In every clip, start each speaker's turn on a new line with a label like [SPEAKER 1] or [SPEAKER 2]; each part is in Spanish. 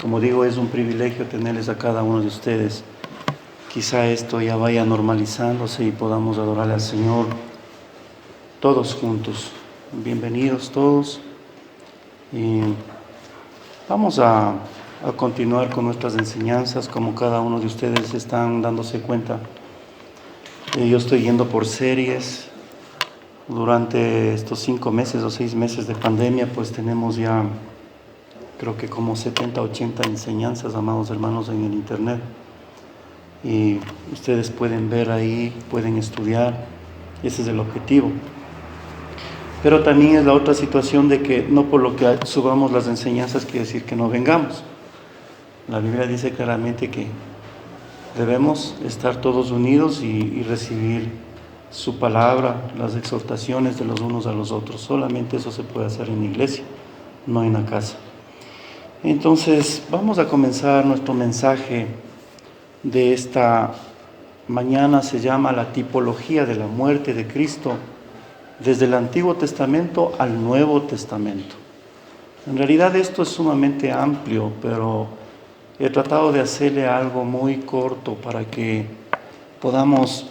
[SPEAKER 1] como digo, es un privilegio tenerles a cada uno de ustedes. Quizá esto ya vaya normalizándose y podamos adorarle al Señor todos juntos. Bienvenidos todos. Y vamos a continuar con nuestras enseñanzas, como cada uno de ustedes están dándose cuenta. Yo estoy yendo por series. Durante estos 5 meses o 6 meses de pandemia, pues tenemos ya, creo que como 70, 80 enseñanzas, amados hermanos, en el internet. Y ustedes pueden ver ahí, pueden estudiar. Ese es el objetivo. Pero también es la otra situación de que no por lo que subamos las enseñanzas quiere decir que no vengamos. La Biblia dice claramente que debemos estar todos unidos y recibir su palabra, las exhortaciones de los unos a los otros. Solamente eso se puede hacer en la iglesia, no en la casa. Entonces, vamos a comenzar nuestro mensaje de esta mañana. Se llama la tipología de la muerte de Cristo desde el Antiguo Testamento al Nuevo Testamento. En realidad esto es sumamente amplio, pero he tratado de hacerle algo muy corto para que podamos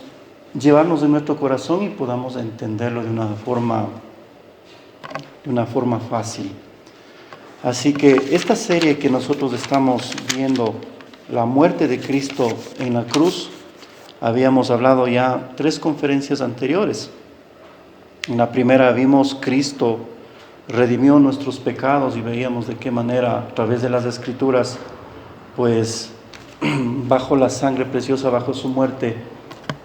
[SPEAKER 1] llevarnos en nuestro corazón y podamos entenderlo de una forma fácil. Así que esta serie que nosotros estamos viendo, la muerte de Cristo en la cruz, habíamos hablado ya 3 conferencias anteriores. En la primera vimos Cristo redimió nuestros pecados y veíamos de qué manera a través de las Escrituras, pues bajo la sangre preciosa, bajo su muerte,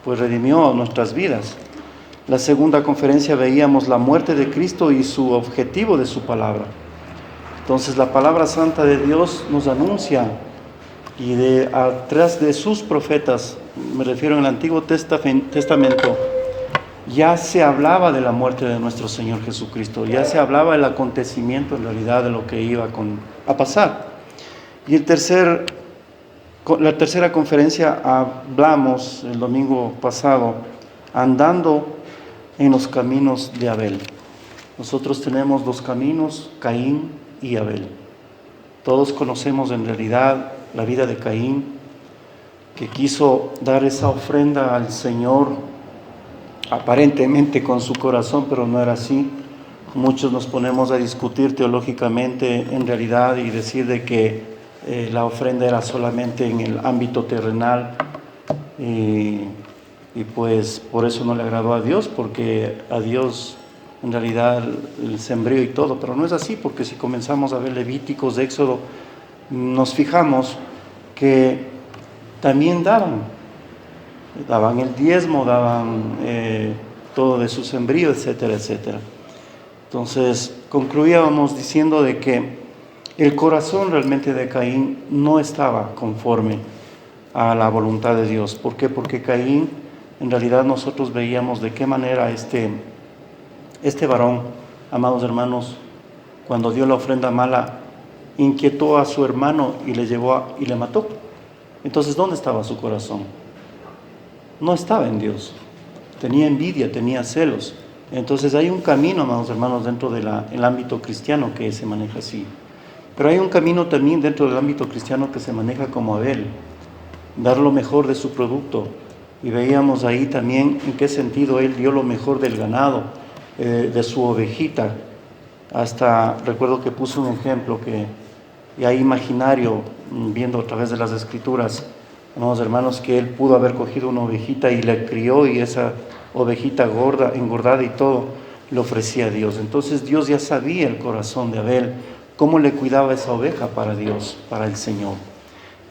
[SPEAKER 1] pues redimió nuestras vidas. La segunda conferencia veíamos la muerte de Cristo y su objetivo de su palabra. Entonces la palabra santa de Dios nos anuncia, y atrás de sus profetas, me refiero en el Antiguo Testamento, ya se hablaba de la muerte de nuestro Señor Jesucristo, ya se hablaba del acontecimiento en realidad de lo que iba a pasar. Y la tercera conferencia hablamos el domingo pasado, andando en los caminos de Abel. Nosotros tenemos 2 caminos, Caín y Abel. Todos conocemos en realidad la vida de Caín, que quiso dar esa ofrenda al Señor, aparentemente con su corazón, pero no era así. Muchos nos ponemos a discutir teológicamente en realidad y decir de que la ofrenda era solamente en el ámbito terrenal, y pues por eso no le agradó a Dios, porque a Dios en realidad el sembrío y todo, pero no es así, porque si comenzamos a ver Levíticos, Éxodo, nos fijamos que también daban el diezmo, daban todo de su sembrío, etcétera, etcétera. Entonces concluíamos diciendo de que el corazón realmente de Caín no estaba conforme a la voluntad de Dios. ¿Por qué? Porque Caín, en realidad nosotros veíamos de qué manera este varón, amados hermanos, cuando dio la ofrenda mala, inquietó a su hermano y le llevó y le mató. Entonces, ¿dónde estaba su corazón? No estaba en Dios. Tenía envidia, tenía celos. Entonces hay un camino, amados hermanos, dentro del ámbito cristiano que se maneja así. Pero hay un camino también dentro del ámbito cristiano que se maneja como Abel, dar lo mejor de su producto. Y veíamos ahí también en qué sentido él dio lo mejor del ganado, de su ovejita. Hasta recuerdo que puso un ejemplo que ya imaginario, viendo a través de las Escrituras, amados hermanos, que él pudo haber cogido una ovejita y la crió, y esa ovejita gorda, engordada y todo, le ofrecía a Dios. Entonces Dios ya sabía el corazón de Abel, cómo le cuidaba esa oveja para Dios, para el Señor.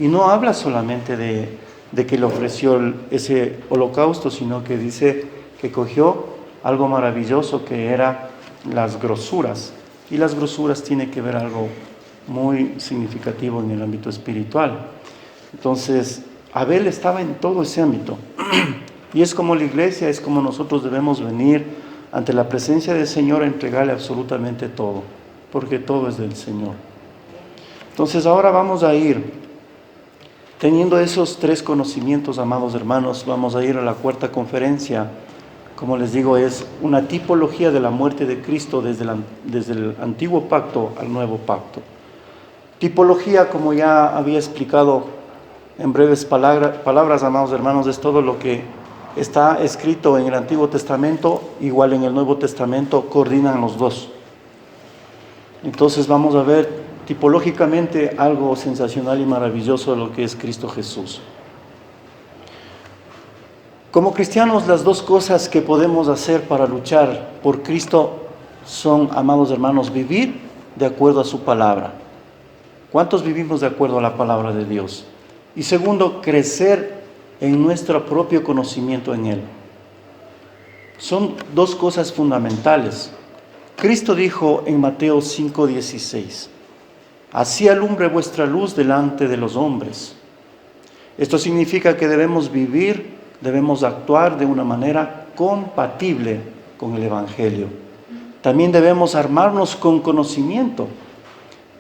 [SPEAKER 1] Y no habla solamente de que le ofreció ese holocausto, sino que dice que cogió algo maravilloso, que era las grosuras. Y las grosuras tiene que ver algo muy significativo en el ámbito espiritual. Entonces Abel estaba en todo ese ámbito. Y es como la iglesia, es como nosotros debemos venir ante la presencia del Señor a entregarle absolutamente todo, porque todo es del Señor. Entonces ahora vamos a ir, teniendo esos 3 conocimientos, amados hermanos, vamos a ir a la 4ª conferencia. Como les digo, es una tipología de la muerte de Cristo desde el antiguo pacto al nuevo pacto. Tipología, como ya había explicado en breves palabras, amados hermanos, es todo lo que está escrito en el Antiguo Testamento, igual en el Nuevo Testamento, coordinan los dos. Entonces vamos a ver tipológicamente algo sensacional y maravilloso de lo que es Cristo Jesús. Como cristianos, las dos cosas que podemos hacer para luchar por Cristo son, amados hermanos, vivir de acuerdo a su palabra. ¿Cuántos vivimos de acuerdo a la palabra de Dios? Y segundo, crecer en nuestro propio conocimiento en Él. Son dos cosas fundamentales. Cristo dijo en Mateo 5:16, así alumbre vuestra luz delante de los hombres. Esto significa que debemos vivir, debemos actuar de una manera compatible con el Evangelio. También debemos armarnos con conocimiento,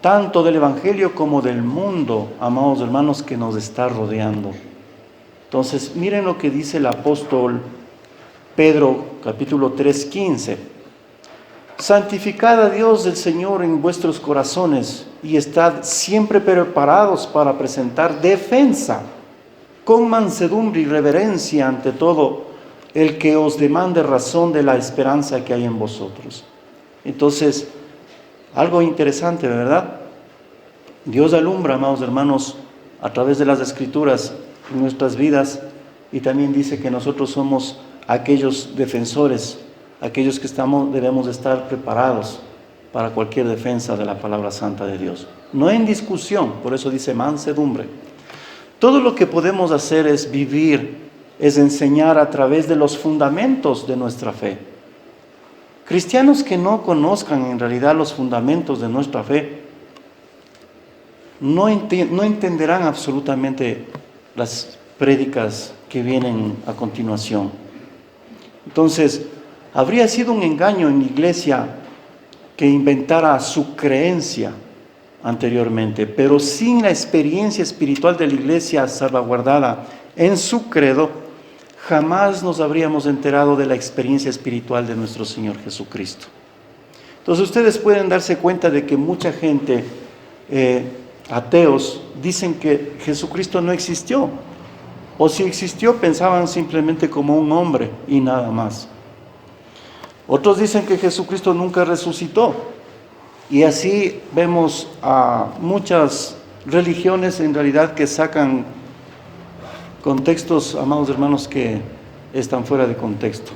[SPEAKER 1] tanto del Evangelio como del mundo, amados hermanos, que nos está rodeando. Entonces, miren lo que dice el apóstol Pedro, capítulo 3:15. Santificad a Dios el Señor en vuestros corazones y estad siempre preparados para presentar defensa con mansedumbre y reverencia ante todo el que os demande razón de la esperanza que hay en vosotros. Entonces, algo interesante, ¿verdad? Dios alumbra, amados hermanos, a través de las Escrituras en nuestras vidas, y también dice que nosotros somos aquellos defensores, aquellos que debemos estar preparados para cualquier defensa de la palabra santa de Dios. No en discusión, por eso dice mansedumbre. Todo lo que podemos hacer es vivir, es enseñar a través de los fundamentos de nuestra fe. Cristianos que no conozcan en realidad los fundamentos de nuestra fe, no entenderán absolutamente las prédicas que vienen a continuación. Entonces, habría sido un engaño en la iglesia que inventara su creencia anteriormente, pero sin la experiencia espiritual de la iglesia salvaguardada en su credo, jamás nos habríamos enterado de la experiencia espiritual de nuestro Señor Jesucristo. Entonces ustedes pueden darse cuenta de que mucha gente, ateos, dicen que Jesucristo no existió, o si existió pensaban simplemente como un hombre y nada más. Otros dicen que Jesucristo nunca resucitó, y así vemos a muchas religiones en realidad que sacan contextos, amados hermanos, que están fuera de contexto.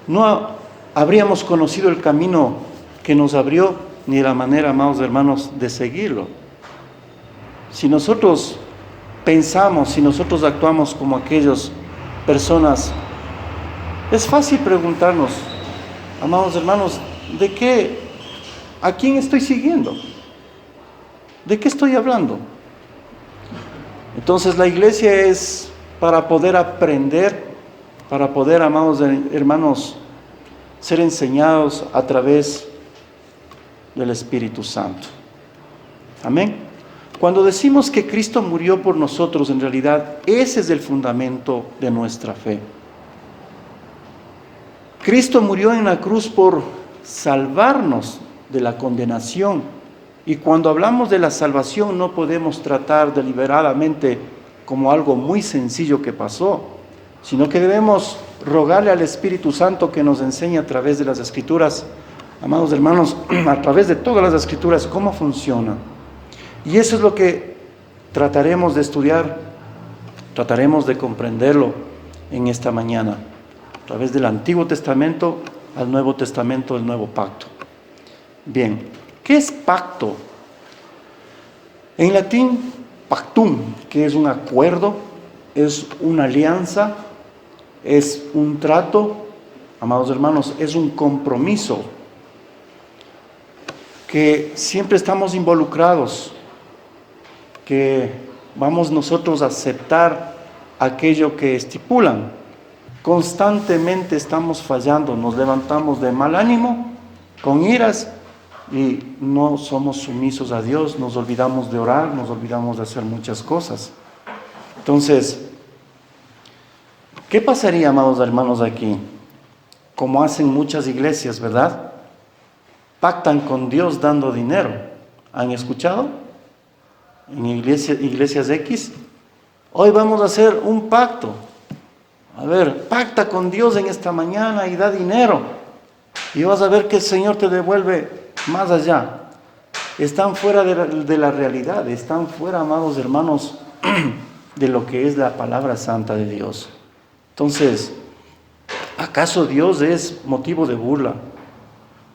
[SPEAKER 1] No habríamos conocido el camino que nos abrió, ni la manera, amados hermanos, de seguirlo. Si nosotros pensamos, si nosotros actuamos como aquellas personas, es fácil preguntarnos, amados hermanos, ¿a quién estoy siguiendo? ¿De qué estoy hablando? Entonces la iglesia es para poder aprender, para poder, amados hermanos, ser enseñados a través del Espíritu Santo. Amén. Cuando decimos que Cristo murió por nosotros, en realidad ese es el fundamento de nuestra fe. Cristo murió en la cruz por salvarnos de la condenación. Y cuando hablamos de la salvación no podemos tratar deliberadamente como algo muy sencillo que pasó, sino que debemos rogarle al Espíritu Santo que nos enseñe a través de las Escrituras, amados hermanos, a través de todas las Escrituras, cómo funciona. Y eso es lo que trataremos de estudiar, trataremos de comprenderlo en esta mañana, a través del Antiguo Testamento al Nuevo Testamento, el Nuevo Pacto. Bien, ¿qué es pacto? En latín, pactum, que es un acuerdo, es una alianza, es un trato, amados hermanos, es un compromiso, que siempre estamos involucrados, que vamos nosotros a aceptar aquello que estipulan. Constantemente estamos fallando, nos levantamos de mal ánimo, con iras, y no somos sumisos a Dios, nos olvidamos de orar, nos olvidamos de hacer muchas cosas. Entonces, ¿qué pasaría, amados hermanos, aquí? Como hacen muchas iglesias, ¿verdad? Pactan con Dios dando dinero. ¿Han escuchado? en iglesias X. Hoy vamos a hacer un pacto. A ver, pacta con Dios en esta mañana y da dinero. Y vas a ver que el Señor te devuelve más allá. Están fuera de la realidad, están fuera, amados hermanos, de lo que es la palabra santa de Dios. Entonces, ¿acaso Dios es motivo de burla?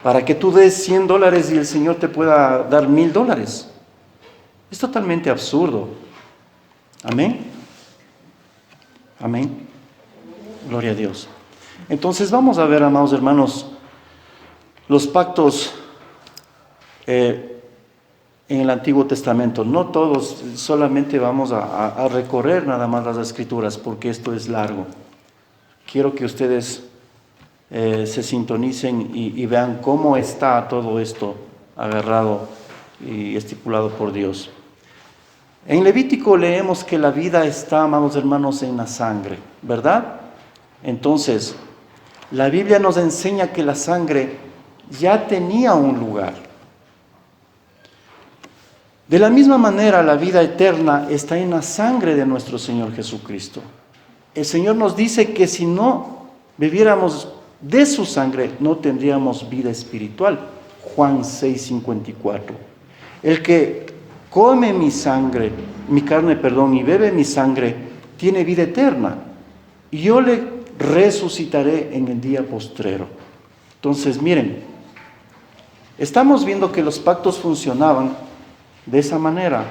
[SPEAKER 1] Para que tú des $100 y el Señor te pueda dar $1,000. Es totalmente absurdo. Amén. Amén. Gloria a Dios. Entonces vamos a ver, amados hermanos, los pactos en el Antiguo Testamento. No todos, solamente vamos a recorrer nada más las Escrituras, porque esto es largo. Quiero que ustedes se sintonicen y vean cómo está todo esto agarrado y estipulado por Dios. En Levítico leemos que la vida está, amados hermanos, en la sangre, ¿verdad? Entonces, la Biblia nos enseña que la sangre ya tenía un lugar. De la misma manera, la vida eterna está en la sangre de nuestro Señor Jesucristo. El Señor nos dice que si no bebiéramos de su sangre, no tendríamos vida espiritual. Juan 6:54. El que come mi carne, y bebe mi sangre, tiene vida eterna. Y yo le resucitaré en el día postrero. Entonces, miren, estamos viendo que los pactos funcionaban de esa manera.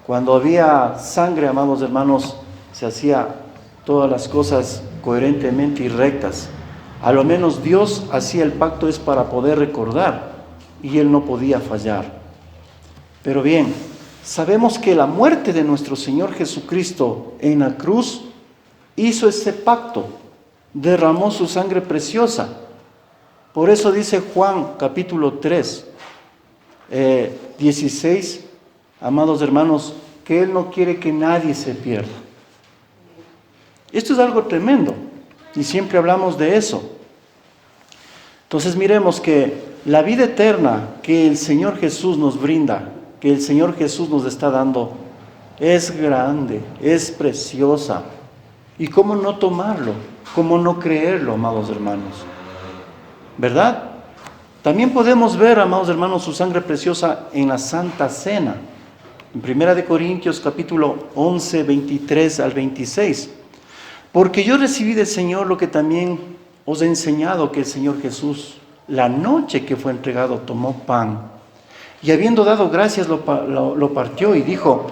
[SPEAKER 1] Cuando había sangre, amados hermanos, se hacía todas las cosas coherentemente y rectas. A lo menos Dios hacía el pacto es para poder recordar, y Él no podía fallar. Pero bien, sabemos que la muerte de nuestro Señor Jesucristo en la cruz hizo ese pacto, derramó su sangre preciosa. Por eso dice Juan capítulo 3, 16, amados hermanos, que Él no quiere que nadie se pierda. Esto es algo tremendo y siempre hablamos de eso. Entonces miremos que la vida eterna que el Señor Jesús nos brinda, que el Señor Jesús nos está dando, es grande, es preciosa. ¿Y cómo no tomarlo? ¿Cómo no creerlo, amados hermanos? ¿Verdad? También podemos ver, amados hermanos, su sangre preciosa en la Santa Cena. En 1 Corintios capítulo 11, 23 al 26. Porque yo recibí del Señor lo que también os he enseñado, que el Señor Jesús, la noche que fue entregado, tomó pan. Y habiendo dado gracias, lo partió y dijo,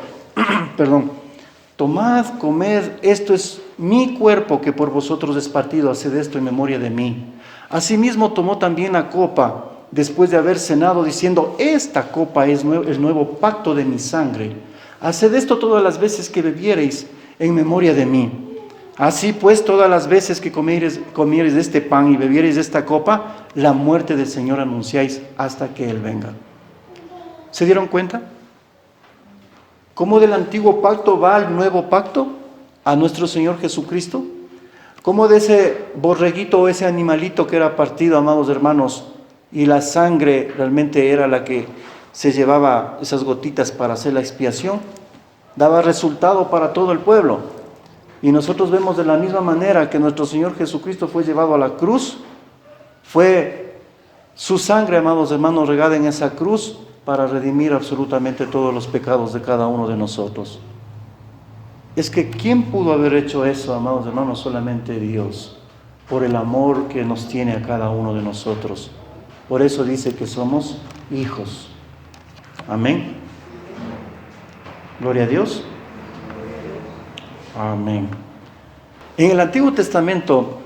[SPEAKER 1] tomad, comed, esto es mi cuerpo que por vosotros es partido, haced esto en memoria de mí. Asimismo tomó también la copa, después de haber cenado, diciendo, esta copa es el nuevo pacto de mi sangre. Haced esto todas las veces que bebiereis en memoria de mí. Así pues, todas las veces que comiereis de este pan y bebiereis de esta copa, la muerte del Señor anunciáis hasta que Él venga. ¿Se dieron cuenta? ¿Cómo del antiguo pacto va al nuevo pacto? A nuestro Señor Jesucristo. ¿Cómo de ese borreguito o ese animalito que era partido, amados hermanos, y la sangre realmente era la que se llevaba esas gotitas para hacer la expiación, daba resultado para todo el pueblo? Y nosotros vemos de la misma manera que nuestro Señor Jesucristo fue llevado a la cruz, fue su sangre, amados hermanos, regada en esa cruz para redimir absolutamente todos los pecados de cada uno de nosotros. Es que ¿quién pudo haber hecho eso, amados hermanos? Solamente Dios, por el amor que nos tiene a cada uno de nosotros. Por eso dice que somos hijos. Amén. Gloria a Dios. Amén. En el Antiguo Testamento,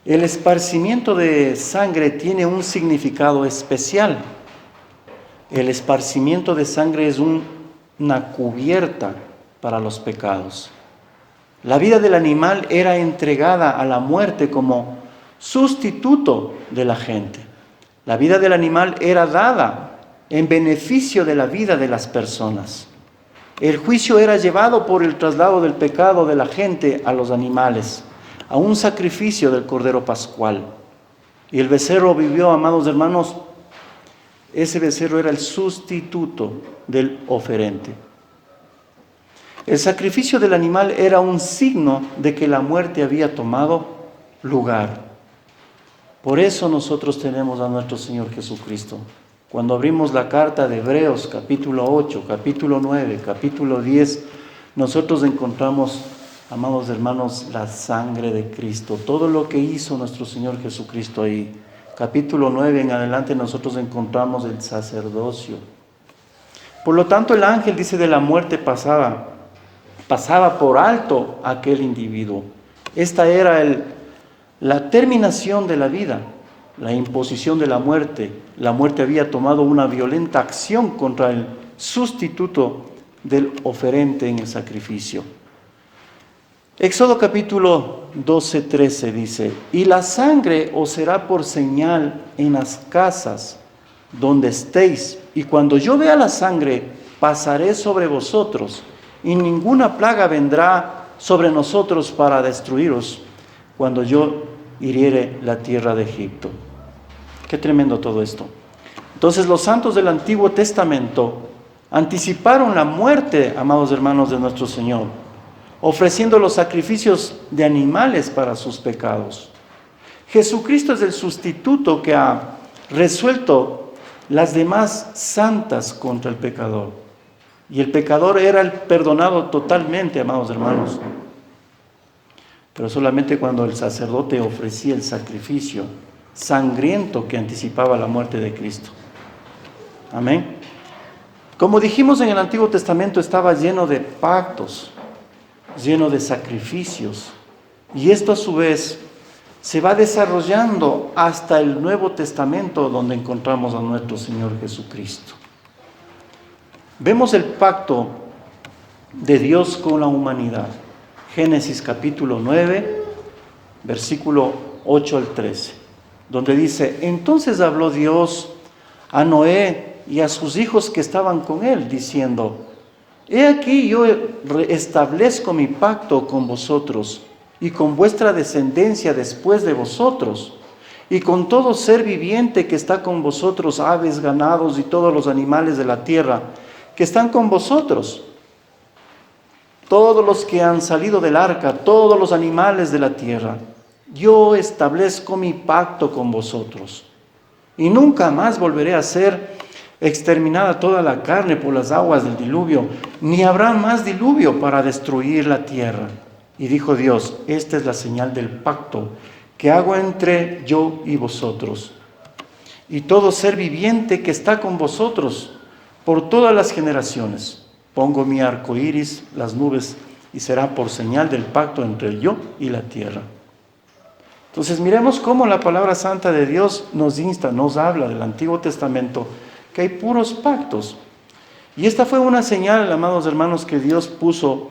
[SPEAKER 1] el esparcimiento de sangre tiene un significado especial. El esparcimiento de sangre es una cubierta para los pecados. La vida del animal era entregada a la muerte como sustituto de la gente. La vida del animal era dada en beneficio de la vida de las personas. El juicio era llevado por el traslado del pecado de la gente a los animales, a un sacrificio del Cordero Pascual. Y el becerro vivió, amados hermanos, ese becerro era el sustituto del oferente. El sacrificio del animal era un signo de que la muerte había tomado lugar. Por eso nosotros tenemos a nuestro Señor Jesucristo. Cuando abrimos la carta de Hebreos, capítulo 8, capítulo 9, capítulo 10, nosotros encontramos, amados hermanos, la sangre de Cristo. Todo lo que hizo nuestro Señor Jesucristo ahí. Capítulo 9 en adelante nosotros encontramos el sacerdocio. Por lo tanto, el ángel dice de la muerte pasaba por alto a aquel individuo. Esta era la terminación de la vida, la imposición de la muerte. La muerte había tomado una violenta acción contra el sustituto del oferente en el sacrificio. Éxodo capítulo 12, 13 dice: y la sangre os será por señal en las casas donde estéis, y cuando yo vea la sangre, pasaré sobre vosotros, y ninguna plaga vendrá sobre nosotros para destruiros, cuando yo hiriere la tierra de Egipto. Qué tremendo todo esto. Entonces los santos del Antiguo Testamento anticiparon la muerte, amados hermanos, de nuestro Señor, ofreciendo los sacrificios de animales para sus pecados. Jesucristo es el sustituto que ha resuelto las demás santas contra el pecador. Y el pecador era el perdonado totalmente, amados hermanos. Pero solamente cuando el sacerdote ofrecía el sacrificio sangriento que anticipaba la muerte de Cristo. Amén. Como dijimos, en el Antiguo Testamento estaba lleno de pactos, lleno de sacrificios. Y esto a su vez se va desarrollando hasta el Nuevo Testamento, donde encontramos a nuestro Señor Jesucristo. Vemos el pacto de Dios con la humanidad. Génesis capítulo 9, versículo 8 al 13, donde dice: entonces habló Dios a Noé y a sus hijos que estaban con él, diciendo: he aquí yo establezco mi pacto con vosotros y con vuestra descendencia después de vosotros, y con todo ser viviente que está con vosotros, aves, ganados y todos los animales de la tierra que están con vosotros, todos los que han salido del arca, todos los animales de la tierra. Yo establezco mi pacto con vosotros, y nunca más volveré a ser exterminada toda la carne por las aguas del diluvio, ni habrá más diluvio para destruir la tierra. Y dijo Dios: esta es la señal del pacto que hago entre yo y vosotros, y todo ser viviente que está con vosotros por todas las generaciones. Pongo mi arco iris, las nubes, y será por señal del pacto entre yo y la tierra. Entonces miremos cómo la palabra santa de Dios nos insta, nos habla del Antiguo Testamento, que hay puros pactos. Y esta fue una señal, amados hermanos, que Dios puso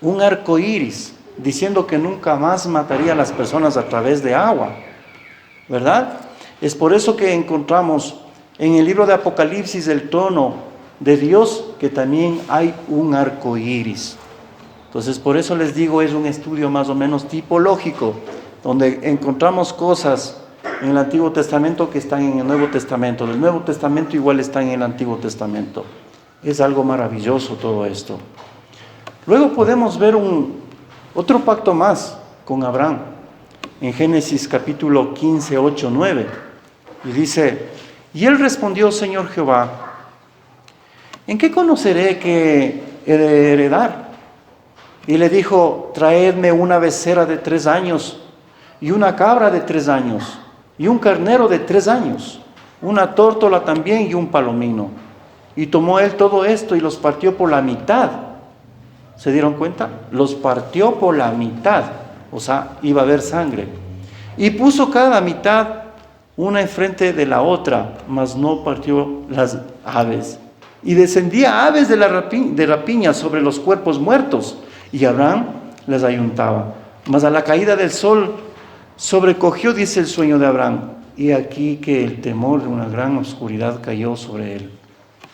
[SPEAKER 1] un arco iris, diciendo que nunca más mataría a las personas a través de agua, ¿verdad? Es por eso que encontramos en el libro de Apocalipsis el trono de Dios, que también hay un arco iris. Entonces, por eso les digo, es un estudio más o menos tipológico, donde encontramos cosas en el Antiguo Testamento que están en el Nuevo Testamento. Del Nuevo Testamento igual están en el Antiguo Testamento. Es algo maravilloso todo esto. Luego podemos ver otro pacto más con Abraham, en Génesis capítulo 15, 8, 9. Y dice: y él respondió: Señor Jehová, ¿en qué conoceré que he de heredar? Y le dijo: traedme una becerra de 3 años, y una cabra de 3 años, y un carnero de 3 años, una tórtola también y un palomino. Y tomó él todo esto y los partió por la mitad. ¿Se dieron cuenta? Los partió por la mitad, o sea, iba a haber sangre. Y puso cada mitad una enfrente de la otra, mas no partió las aves. Y descendía aves de rapiña sobre los cuerpos muertos, y Abraham las ayuntaba. Mas a la caída del sol sobrecogió, dice, el sueño de Abraham, y aquí que el temor de una gran oscuridad cayó sobre él.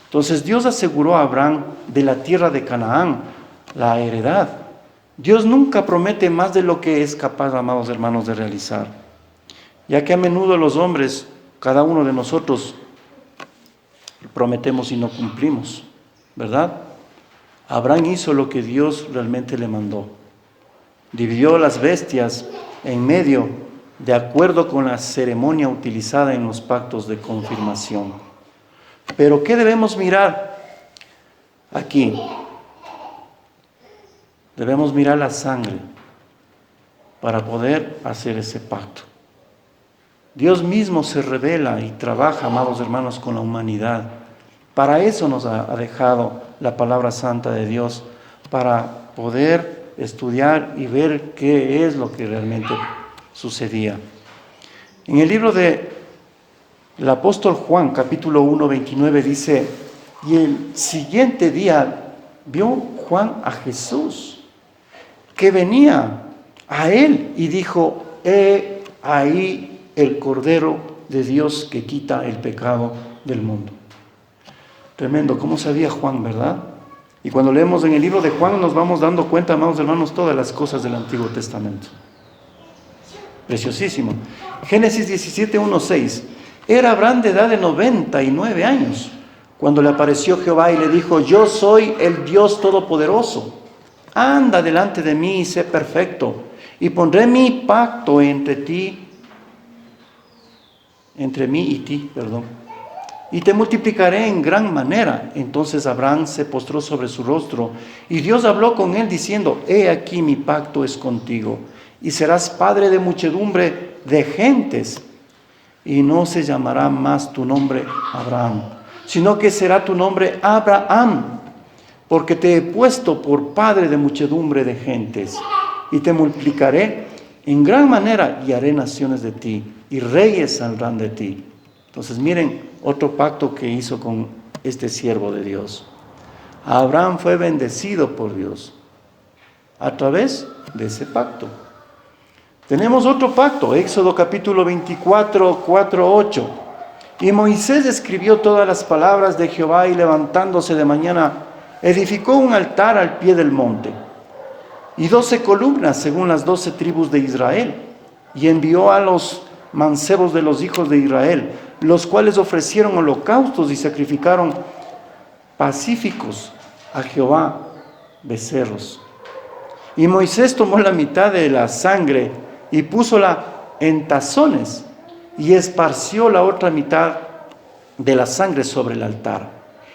[SPEAKER 1] Entonces Dios aseguró a Abraham de la tierra de Canaán, la heredad. Dios nunca promete más de lo que es capaz, amados hermanos, de realizar. Ya que a menudo los hombres, cada uno de nosotros, prometemos y no cumplimos, ¿verdad? Abraham hizo lo que Dios realmente le mandó. Dividió las bestias en medio, de acuerdo con la ceremonia utilizada en los pactos de confirmación. Pero ¿qué debemos mirar aquí? Debemos mirar la sangre para poder hacer ese pacto. Dios mismo se revela y trabaja, amados hermanos, con la humanidad. Para eso nos ha dejado la palabra santa de Dios, para poder estudiar y ver qué es lo que realmente sucedía. En el libro del apóstol Juan, capítulo 1, 29, dice: y el siguiente día vio Juan a Jesús, que venía a él, y dijo: he ahí el Cordero de Dios que quita el pecado del mundo. Tremendo, ¿cómo sabía Juan, verdad? Y cuando leemos en el libro de Juan nos vamos dando cuenta, amados hermanos, todas las cosas del Antiguo Testamento. Preciosísimo. Génesis 17, 1, 6. Era Abraham de edad de 99 años, cuando le apareció Jehová y le dijo: yo soy el Dios Todopoderoso. Anda delante de mí y sé perfecto, y pondré mi pacto entre mí y ti, y te multiplicaré en gran manera. Entonces Abraham se postró sobre su rostro, y Dios habló con él diciendo: he aquí mi pacto es contigo, y serás padre de muchedumbre de gentes, y no se llamará más tu nombre Abraham, sino que será tu nombre Abraham, porque te he puesto por padre de muchedumbre de gentes, y te multiplicaré en gran manera, y haré naciones de ti, y reyes saldrán de ti. Entonces miren otro pacto que hizo con este siervo de Dios. Abraham fue bendecido por Dios a través de ese pacto. Tenemos otro pacto, Éxodo capítulo 24, 4, 8. Y Moisés escribió todas las palabras de Jehová, y levantándose de mañana, edificó un altar al pie del monte, y 12 columnas según las 12 tribus de Israel, y envió a los mancebos de los hijos de Israel, los cuales ofrecieron holocaustos y sacrificaron pacíficos a Jehová becerros. Y Moisés tomó la mitad de la sangre y púsola en tazones, y esparció la otra mitad de la sangre sobre el altar.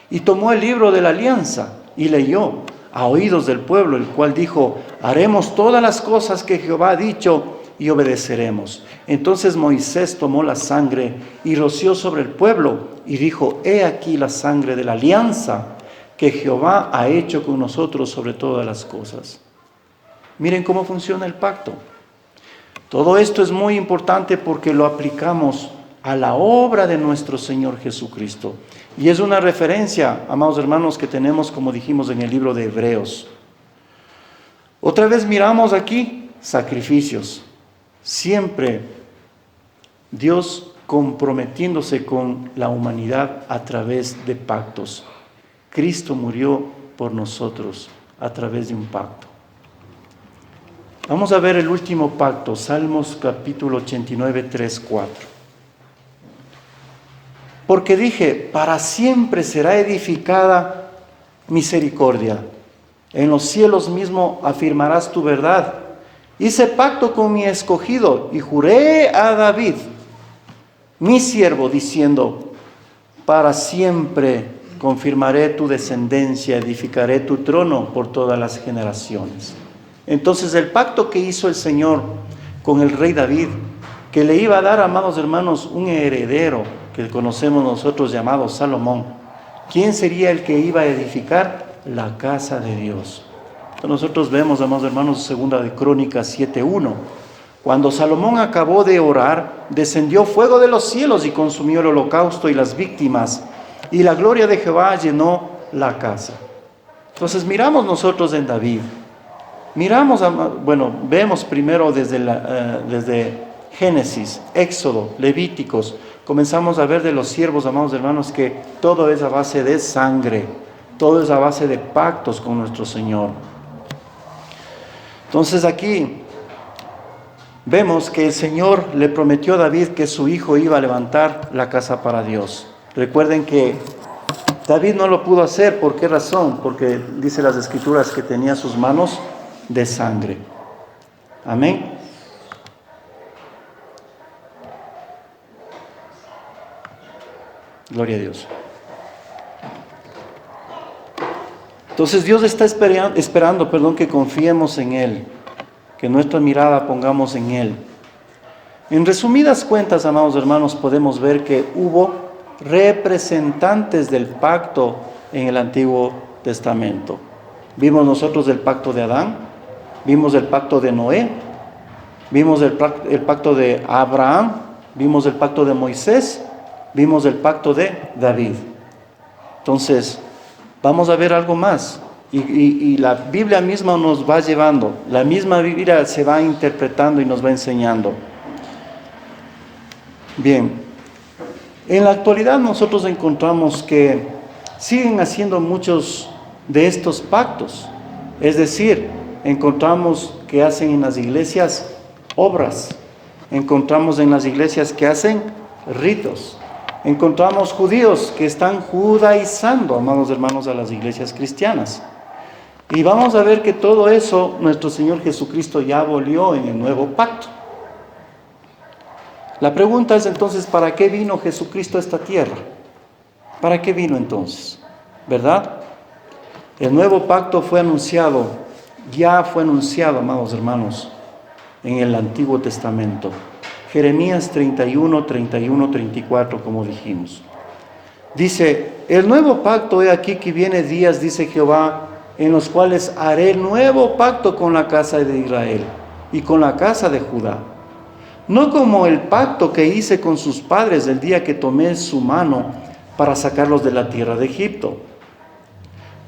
[SPEAKER 1] Y tomó el libro de la alianza y leyó a oídos del pueblo, el cual dijo: haremos todas las cosas que Jehová ha dicho y obedeceremos. Entonces Moisés tomó la sangre y roció sobre el pueblo y dijo: he aquí la sangre de la alianza que Jehová ha hecho con nosotros sobre todas las cosas. Miren cómo funciona el pacto. Todo esto es muy importante porque lo aplicamos a la obra de nuestro Señor Jesucristo. Y es una referencia, amados hermanos, que tenemos, como dijimos, en el libro de Hebreos. Otra vez miramos aquí sacrificios. Siempre Dios comprometiéndose con la humanidad a través de pactos. Cristo murió por nosotros a través de un pacto. Vamos a ver el último pacto, Salmos capítulo 89, 3, 4. Porque dije: para siempre será edificada misericordia. En los cielos mismo afirmarás tu verdad. Hice pacto con mi escogido y juré a David, mi siervo, diciendo: para siempre confirmaré tu descendencia, edificaré tu trono por todas las generaciones. Entonces el pacto que hizo el Señor con el rey David, que le iba a dar, amados hermanos, un heredero que conocemos nosotros llamado Salomón. ¿Quién sería el que iba a edificar? La casa de Dios. Nosotros vemos, amados hermanos, segunda de Crónicas 7:1. Cuando Salomón acabó de orar, descendió fuego de los cielos y consumió el holocausto y las víctimas, y la gloria de Jehová llenó la casa. Entonces miramos nosotros en David. Vemos primero desde Génesis, Éxodo, Levíticos. Comenzamos a ver de los siervos, amados hermanos, que todo es a base de sangre, todo es a base de pactos con nuestro Señor. Entonces aquí vemos que el Señor le prometió a David que su hijo iba a levantar la casa para Dios. Recuerden que David no lo pudo hacer. ¿Por qué razón? Porque dice las Escrituras que tenía sus manos de sangre. Amén. Gloria a Dios. Entonces Dios está esperando, que confiemos en Él, que nuestra mirada pongamos en Él. En resumidas cuentas, amados hermanos, podemos ver que hubo representantes del pacto en el Antiguo Testamento. Vimos nosotros el pacto de Adán, vimos el pacto de Noé, vimos el pacto de Abraham, vimos el pacto de Moisés, vimos el pacto de David. Entonces, vamos a ver algo más. Y la Biblia misma nos va llevando, la misma Biblia se va interpretando y nos va enseñando. Bien, en la actualidad nosotros encontramos que siguen haciendo muchos de estos pactos. Es decir, encontramos que hacen en las iglesias obras, encontramos en las iglesias que hacen ritos, encontramos judíos que están judaizando, amados hermanos, a las iglesias cristianas. Y vamos a ver que todo eso nuestro Señor Jesucristo ya abolió en el nuevo pacto. La pregunta es entonces, ¿para qué vino Jesucristo a esta tierra? ¿Para qué vino entonces? ¿Verdad? El nuevo pacto ya fue anunciado, amados hermanos, en el Antiguo Testamento. Jeremías 31, 34, como dijimos. Dice, el nuevo pacto, he aquí que viene días, dice Jehová, en los cuales haré nuevo pacto con la casa de Israel y con la casa de Judá. No como el pacto que hice con sus padres el día que tomé su mano para sacarlos de la tierra de Egipto.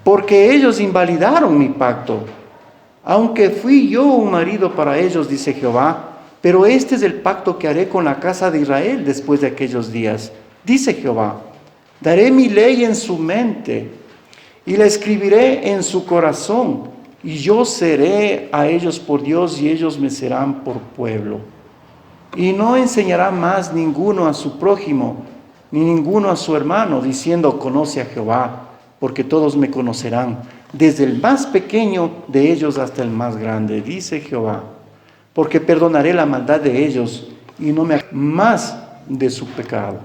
[SPEAKER 1] Porque ellos invalidaron mi pacto, aunque fui yo un marido para ellos, dice Jehová. Pero este es el pacto que haré con la casa de Israel después de aquellos días, dice Jehová. Daré mi ley en su mente y la escribiré en su corazón, y yo seré a ellos por Dios y ellos me serán por pueblo. Y no enseñará más ninguno a su prójimo, ni ninguno a su hermano, diciendo, conoce a Jehová, porque todos me conocerán, desde el más pequeño de ellos hasta el más grande, dice Jehová. Porque perdonaré la maldad de ellos y no me más de su pecado.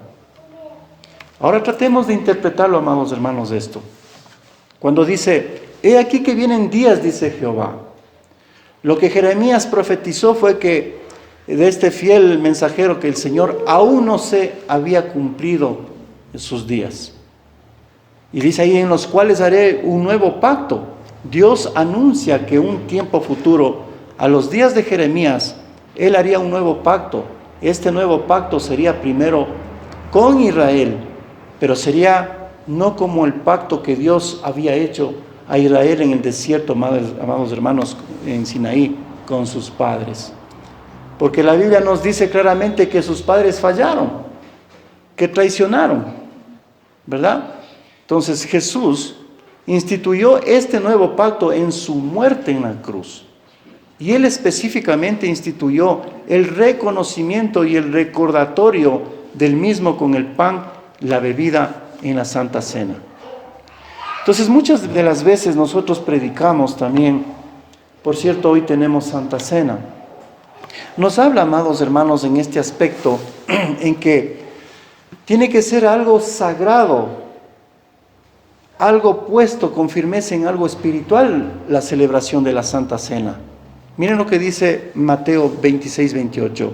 [SPEAKER 1] Ahora tratemos de interpretarlo, amados hermanos, esto. Cuando dice, he aquí que vienen días, dice Jehová. Lo que Jeremías profetizó fue que de este fiel mensajero que el Señor aún no se había cumplido sus días. Y dice ahí, en los cuales haré un nuevo pacto. Dios anuncia que un tiempo futuro, a los días de Jeremías, Él haría un nuevo pacto. Este nuevo pacto sería primero con Israel, pero sería no como el pacto que Dios había hecho a Israel en el desierto, amados hermanos, en Sinaí, con sus padres. Porque la Biblia nos dice claramente que sus padres fallaron, que traicionaron, ¿verdad? Entonces Jesús instituyó este nuevo pacto en su muerte en la cruz. Y Él específicamente instituyó el reconocimiento y el recordatorio del mismo con el pan, la bebida en la Santa Cena. Entonces muchas de las veces nosotros predicamos también, por cierto, hoy tenemos Santa Cena. Nos habla, amados hermanos, en este aspecto, en que tiene que ser algo sagrado, algo puesto con firmeza en algo espiritual, la celebración de la Santa Cena. Miren lo que dice Mateo 26, 28.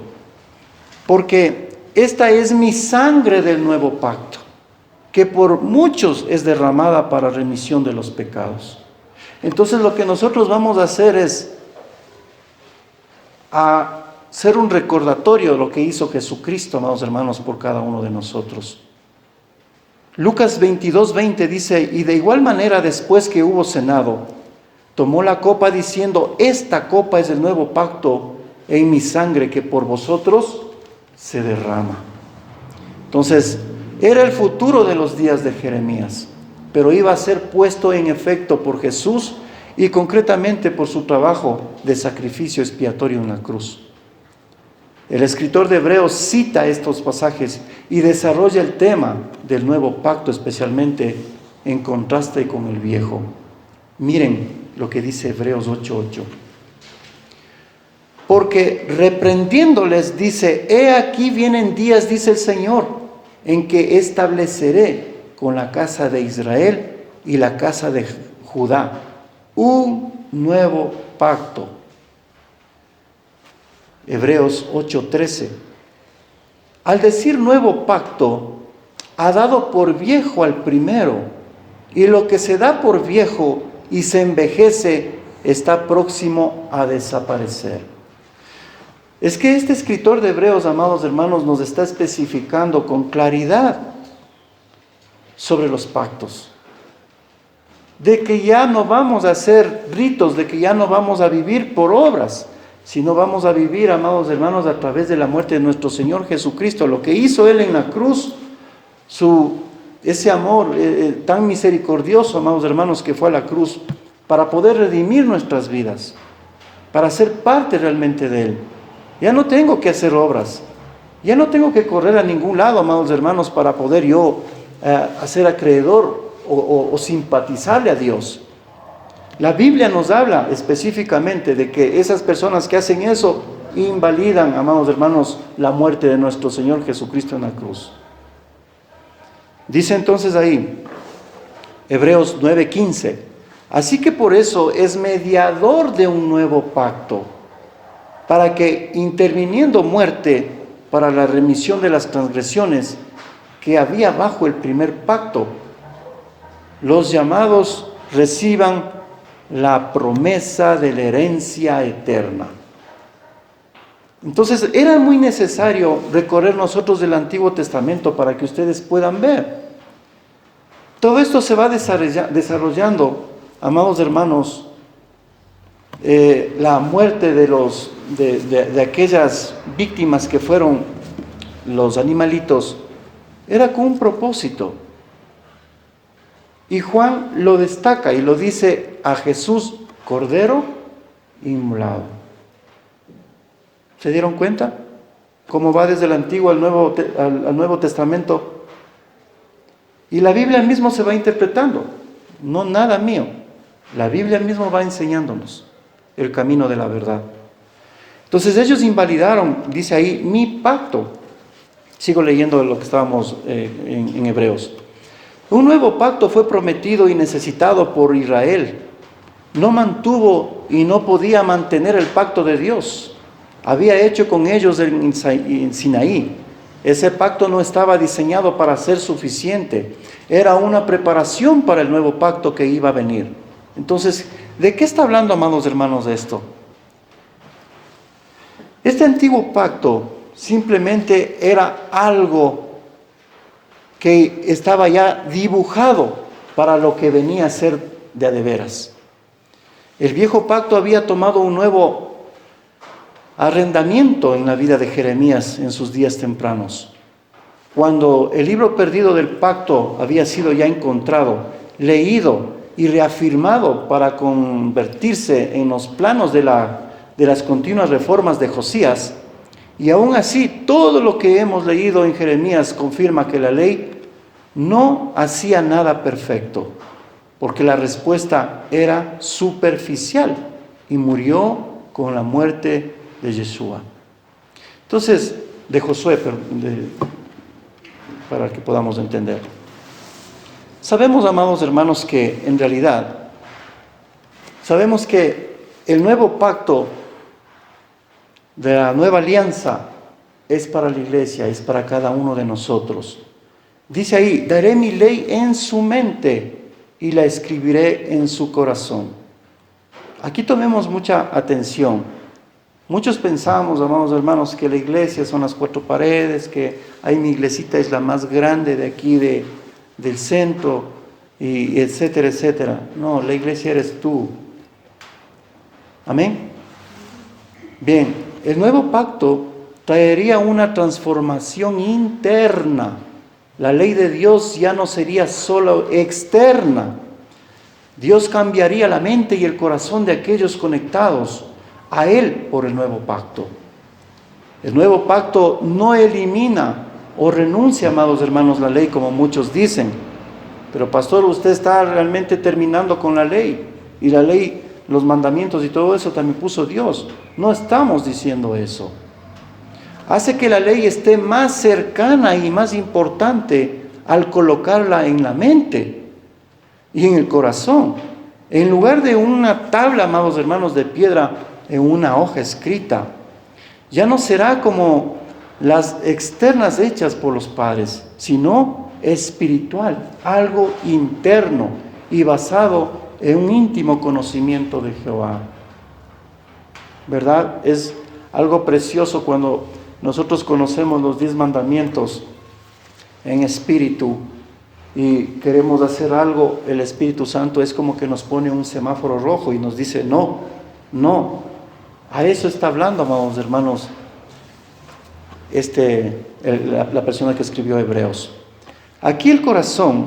[SPEAKER 1] Porque esta es mi sangre del nuevo pacto, que por muchos es derramada para remisión de los pecados. Entonces lo que nosotros vamos a hacer es hacer un recordatorio de lo que hizo Jesucristo, amados hermanos, por cada uno de nosotros. Lucas 22, 20 dice, y de igual manera después que hubo cenado, tomó la copa diciendo, esta copa es el nuevo pacto en mi sangre que por vosotros se derrama. Entonces, era el futuro de los días de Jeremías, pero iba a ser puesto en efecto por Jesús y concretamente por su trabajo de sacrificio expiatorio en la cruz. El escritor de Hebreos cita estos pasajes y desarrolla el tema del nuevo pacto, especialmente en contraste con el viejo. Miren lo que dice Hebreos 8:8. Porque reprendiéndoles dice: he aquí vienen días, dice el Señor, en que estableceré con la casa de Israel y la casa de Judá un nuevo pacto. Hebreos 8:13. Al decir nuevo pacto, ha dado por viejo al primero, y lo que se da por viejo y se envejece está próximo a desaparecer. Es que este escritor de Hebreos, amados hermanos, nos está especificando con claridad sobre los pactos. De que ya no vamos a hacer ritos, de que ya no vamos a vivir por obras, sino vamos a vivir, amados hermanos, a través de la muerte de nuestro Señor Jesucristo. Lo que hizo Él en la cruz, ese amor tan misericordioso, amados hermanos, que fue a la cruz, para poder redimir nuestras vidas, para ser parte realmente de Él. Ya no tengo que hacer obras, ya no tengo que correr a ningún lado, amados hermanos, para poder yo ser acreedor o simpatizarle a Dios. La Biblia nos habla específicamente de que esas personas que hacen eso invalidan, amados hermanos, la muerte de nuestro Señor Jesucristo en la cruz. Dice entonces ahí, Hebreos 9:15, así que por eso es mediador de un nuevo pacto, para que, interviniendo muerte para la remisión de las transgresiones que había bajo el primer pacto, los llamados reciban la promesa de la herencia eterna. Entonces era muy necesario recorrer nosotros del Antiguo Testamento para que ustedes puedan ver. Todo esto se va desarrollando, amados hermanos, la muerte de aquellas víctimas que fueron los animalitos, era con un propósito. Y Juan lo destaca y lo dice a Jesús, Cordero inmolado. ¿Se dieron cuenta? Cómo va desde el Antiguo al Nuevo Testamento. Y la Biblia mismo se va interpretando, no nada mío. La Biblia mismo va enseñándonos el camino de la verdad. Entonces ellos invalidaron, dice ahí, mi pacto. Sigo leyendo lo que estábamos en Hebreos. Un nuevo pacto fue prometido y necesitado por Israel. No mantuvo y no podía mantener el pacto de Dios. Había hecho con ellos en Sinaí. Ese pacto no estaba diseñado para ser suficiente. Era una preparación para el nuevo pacto que iba a venir. Entonces, ¿de qué está hablando, amados hermanos, de esto? Este antiguo pacto simplemente era algo que estaba ya dibujado para lo que venía a ser de a de veras. El viejo pacto había tomado un nuevo arrendamiento en la vida de Jeremías en sus días tempranos. Cuando el libro perdido del pacto había sido ya encontrado, leído y reafirmado para convertirse en los planos de las continuas reformas de Josías, y aún así todo lo que hemos leído en Jeremías confirma que la ley no hacía nada perfecto, porque la respuesta era superficial y murió con la muerte de Yeshua. Entonces, de Josué, para que podamos entender. Sabemos, amados hermanos, que en realidad, sabemos que el nuevo pacto de la nueva alianza es para la iglesia, es para cada uno de nosotros. Dice ahí, daré mi ley en su mente y la escribiré en su corazón. Aquí tomemos mucha atención. Muchos pensamos, amados hermanos, que la iglesia son las cuatro paredes, que ahí mi iglesita es la más grande de aquí del centro, y etcétera, etcétera. No, la iglesia eres tú. Amén. Bien, el nuevo pacto traería una transformación interna. La ley de Dios ya no sería solo externa. Dios cambiaría la mente y el corazón de aquellos conectados a Él por el nuevo pacto. El nuevo pacto no elimina o renuncia, amados hermanos, la ley como muchos dicen. Pero pastor, usted está realmente terminando con la ley. Y la ley, los mandamientos y todo eso también puso Dios. No estamos diciendo eso. Hace que la ley esté más cercana y más importante al colocarla en la mente y en el corazón. En lugar de una tabla, amados hermanos, de piedra en una hoja escrita, ya no será como las externas hechas por los padres, sino espiritual, algo interno y basado en un íntimo conocimiento de Jehová. ¿Verdad? Es algo precioso cuando nosotros conocemos los 10 mandamientos en espíritu y queremos hacer algo. El Espíritu Santo es como que nos pone un semáforo rojo y nos dice no, no. A eso está hablando, amados hermanos, la persona que escribió Hebreos. Aquí el corazón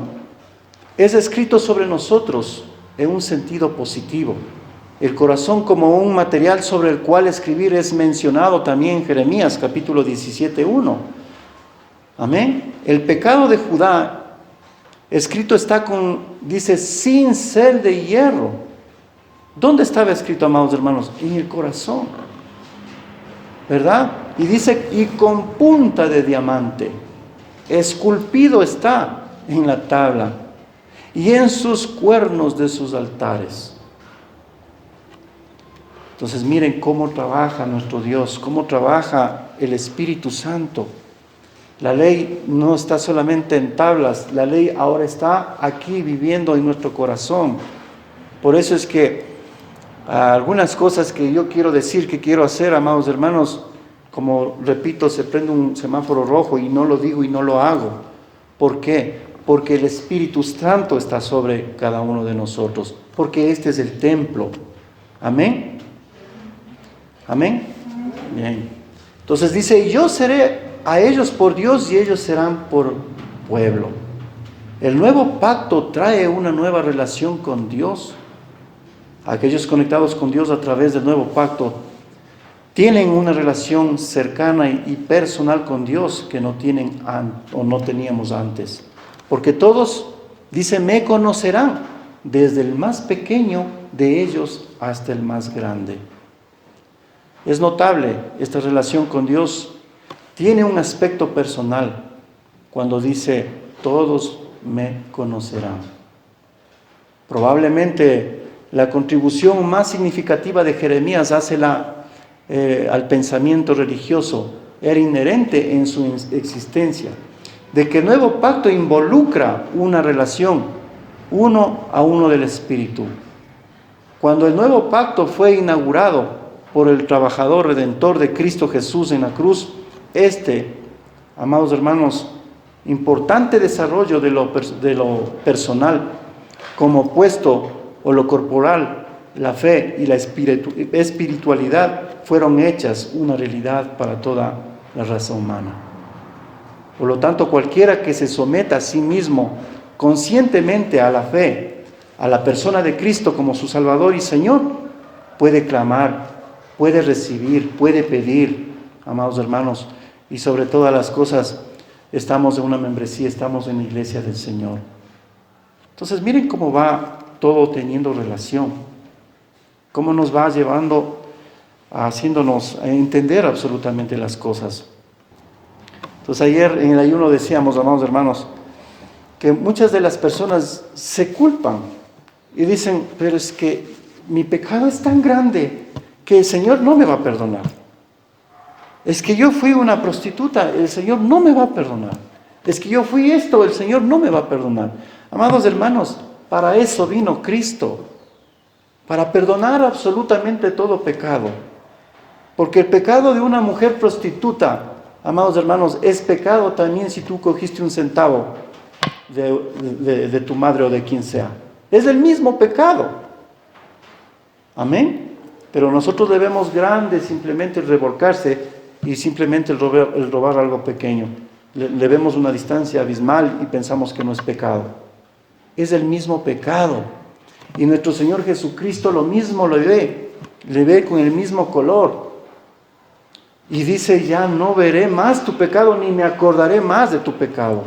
[SPEAKER 1] es escrito sobre nosotros en un sentido positivo. El corazón como un material sobre el cual escribir es mencionado también en Jeremías capítulo 17:1. Amén. El pecado de Judá escrito está dice, sin ser de hierro. ¿Dónde estaba escrito, amados hermanos? En el corazón, ¿verdad? Y dice, y con punta de diamante, esculpido está en la tabla y en sus cuernos de sus altares. Entonces miren cómo trabaja nuestro Dios, cómo trabaja el Espíritu Santo. La ley no está solamente en tablas, la ley ahora está aquí viviendo en nuestro corazón. Por eso es que algunas cosas que yo quiero decir, que quiero hacer, amados hermanos, como repito, se prende un semáforo rojo y no lo digo y no lo hago. ¿Por qué? Porque el Espíritu Santo está sobre cada uno de nosotros, porque este es el templo. Amén. Amén. Bien. Entonces dice, yo seré a ellos por Dios y ellos serán por pueblo. El nuevo pacto trae una nueva relación con Dios. Aquellos conectados con Dios a través del nuevo pacto tienen una relación cercana y personal con Dios que no tienen o no teníamos antes. Porque todos, dice, me conocerán, desde el más pequeño de ellos hasta el más grande. Es notable esta relación con Dios. Tiene un aspecto personal cuando dice, todos me conocerán. Probablemente la contribución más significativa de Jeremías al pensamiento religioso era inherente en su existencia, de que el nuevo pacto involucra una relación uno a uno del Espíritu. Cuando el nuevo pacto fue inaugurado por el trabajador redentor de Cristo Jesús en la cruz, amados hermanos, importante desarrollo de lo personal como opuesto o lo corporal, la fe y la espiritualidad fueron hechas una realidad para toda la raza humana. Por lo tanto, cualquiera que se someta a sí mismo conscientemente a la fe, a la persona de Cristo como su Salvador y Señor, puede clamar, puede recibir, puede pedir, amados hermanos, y sobre todas las cosas estamos en una membresía, estamos en la iglesia del Señor. Entonces miren cómo va todo teniendo relación, cómo nos va llevando, haciéndonos entender absolutamente las cosas. Entonces ayer en el ayuno decíamos, amados hermanos, que muchas de las personas se culpan y dicen, pero es que mi pecado es tan grande que el Señor no me va a perdonar. Es que yo fui una prostituta, el Señor no me va a perdonar. Es que yo fui esto, el Señor no me va a perdonar. Amados hermanos, para eso vino Cristo, para perdonar absolutamente todo pecado. Porque el pecado de una mujer prostituta, amados hermanos, es pecado también si tú cogiste un centavo de tu madre o de quien sea. Es el mismo pecado. Amén. Pero nosotros debemos grande simplemente el revolcarse y simplemente el robar algo pequeño. Le vemos una distancia abismal y pensamos que no es pecado. Es el mismo pecado. Y nuestro Señor Jesucristo lo mismo le ve con el mismo color. Y dice, ya no veré más tu pecado ni me acordaré más de tu pecado.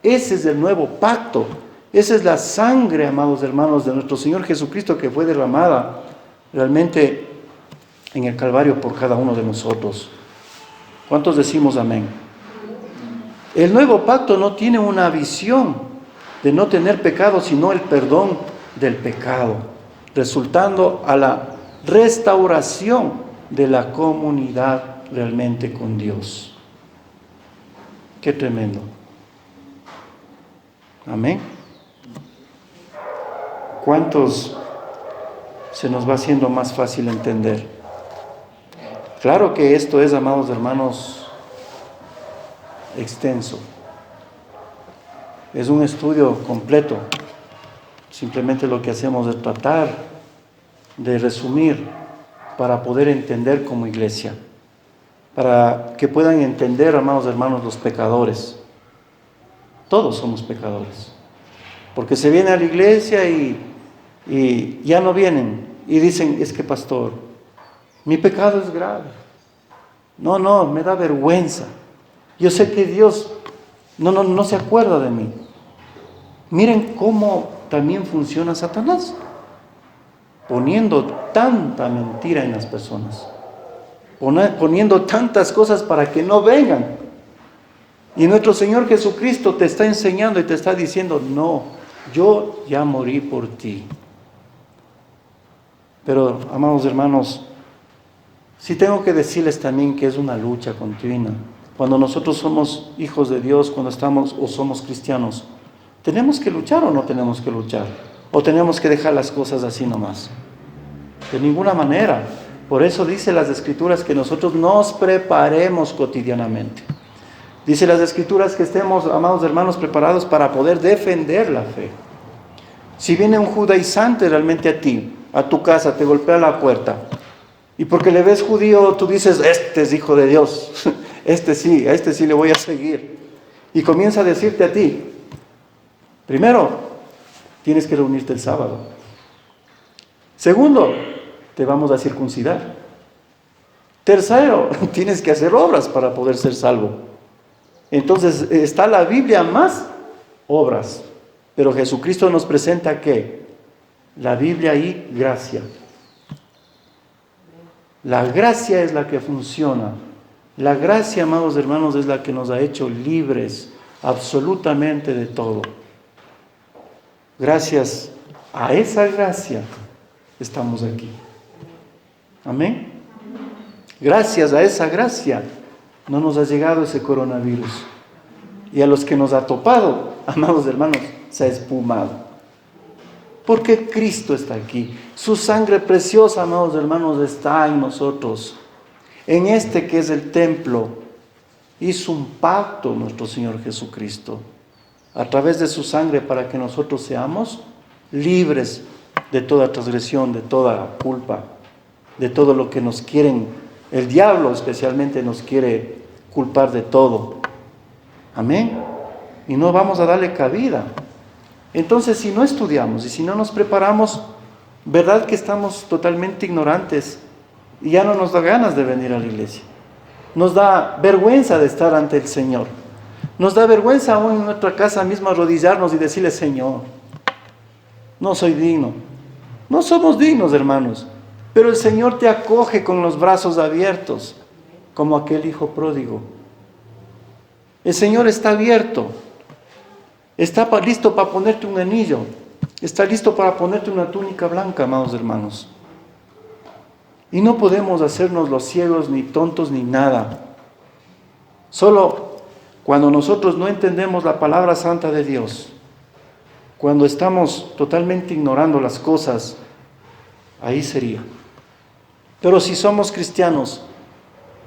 [SPEAKER 1] Ese es el nuevo pacto Esa es la sangre, amados hermanos, de nuestro Señor Jesucristo que fue derramada realmente en el Calvario por cada uno de nosotros. ¿Cuántos decimos amén? El nuevo pacto no tiene una visión de no tener pecado, sino el perdón del pecado, resultando a la restauración de la comunidad realmente con Dios. Qué tremendo. Amén. ¿Cuántos se nos va haciendo más fácil entender? Claro que esto es, amados hermanos, extenso. Es un estudio completo. Simplemente lo que hacemos es tratar de resumir para poder entender como iglesia, para que puedan entender, amados hermanos, los pecadores. Todos somos pecadores, porque se viene a la iglesia y ya no vienen y dicen, es que pastor, mi pecado es grave. No, me da vergüenza. Yo sé que Dios no se acuerda de mí. Miren cómo también funciona Satanás, poniendo tanta mentira en las personas, poniendo tantas cosas para que no vengan. Y nuestro Señor Jesucristo te está enseñando y te está diciendo, no, yo ya morí por ti. Pero, amados hermanos, sí tengo que decirles también que es una lucha continua. Cuando nosotros somos hijos de Dios, cuando estamos o somos cristianos, ¿tenemos que luchar o no tenemos que luchar? ¿O tenemos que dejar las cosas así nomás? De ninguna manera. Por eso dice las Escrituras que nosotros nos preparemos cotidianamente. Dice las Escrituras que estemos, amados hermanos, preparados para poder defender la fe. Si viene un judaizante realmente a ti, a tu casa, te golpea la puerta, y porque le ves judío, tú dices, este es hijo de Dios, a este sí le voy a seguir. Y comienza a decirte a ti, primero, tienes que reunirte el sábado. Segundo, te vamos a circuncidar. Tercero, tienes que hacer obras para poder ser salvo. Entonces está la Biblia más obras, pero Jesucristo nos presenta ¿qué? La Biblia y gracia. La gracia es la que funciona. La gracia, amados hermanos, es la que nos ha hecho libres absolutamente de todo. Gracias a esa gracia estamos aquí. Amén. Gracias a esa gracia no nos ha llegado ese coronavirus. Y a los que nos ha topado, amados hermanos, se ha espumado. Porque Cristo está aquí. Su sangre preciosa, amados hermanos, está en nosotros. En este que es el templo, hizo un pacto nuestro Señor Jesucristo a través de su sangre para que nosotros seamos libres de toda transgresión, de toda culpa, de todo lo que nos quieren. El diablo especialmente nos quiere culpar de todo. Amén. Y no vamos a darle cabida. Entonces, si no estudiamos y si no nos preparamos, verdad que estamos totalmente ignorantes y ya no nos da ganas de venir a la iglesia. Nos da vergüenza de estar ante el Señor. Nos da vergüenza aún en nuestra casa misma arrodillarnos y decirle, Señor, no soy digno. No somos dignos, hermanos, pero el Señor te acoge con los brazos abiertos, como aquel hijo pródigo. El Señor está abierto. Está listo para ponerte un anillo. Está listo para ponerte una túnica blanca, amados hermanos. Y no podemos hacernos los ciegos, ni tontos, ni nada. Solo cuando nosotros no entendemos la palabra santa de Dios, cuando estamos totalmente ignorando las cosas, ahí sería. Pero si somos cristianos,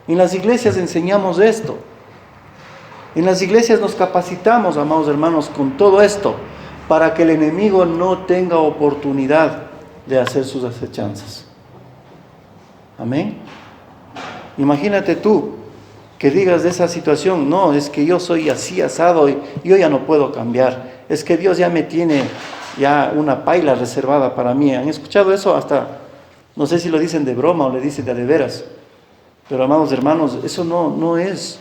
[SPEAKER 1] en las iglesias enseñamos esto. En las iglesias nos capacitamos, amados hermanos, con todo esto, para que el enemigo no tenga oportunidad de hacer sus acechanzas. Amén. Imagínate tú que digas de esa situación, no, es que yo soy así asado y yo ya no puedo cambiar. Es que Dios ya me tiene ya una paila reservada para mí. ¿Han escuchado eso? Hasta, no sé si lo dicen de broma o le dicen de veras. Pero, amados hermanos, eso no es.